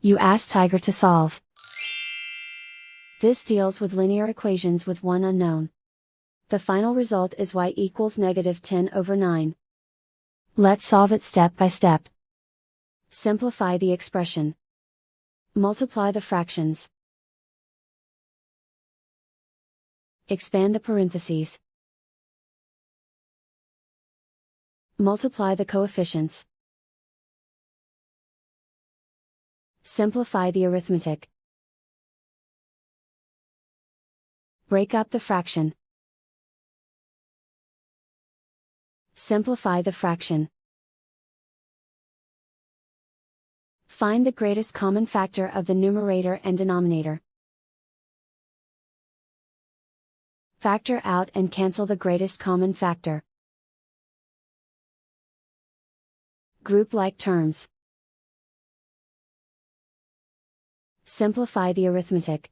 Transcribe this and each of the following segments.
You ask Tiger to solve. This deals with linear equations with one unknown. The final result is y equals -10/9. Let's solve it step by step. Simplify the expression. Multiply the fractions. Expand the parentheses. Multiply the coefficients. Simplify the arithmetic. Break up the fraction. Simplify the fraction. Find the greatest common factor of the numerator and denominator. Factor out and cancel the greatest common factor. Group like terms. Simplify the arithmetic.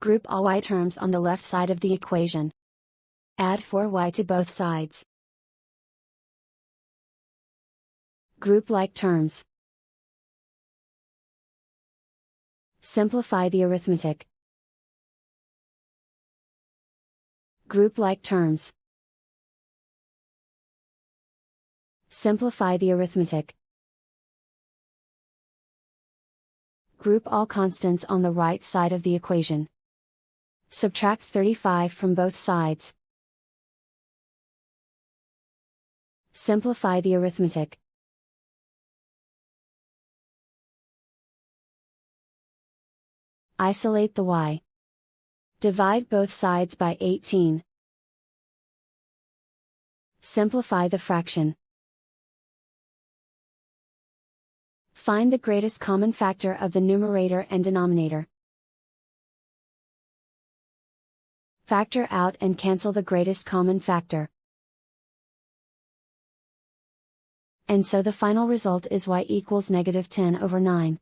Group all y terms on the left side of the equation. Add 4y to both sides. Group like terms. Simplify the arithmetic. Group like terms. Simplify the arithmetic. Group all constants on the right side of the equation. Subtract 35 from both sides. Simplify the arithmetic. Isolate the y. Divide both sides by 18. Simplify the fraction. Find the greatest common factor of the numerator and denominator. Factor out and cancel the greatest common factor. And so the final result is y equals -10/9.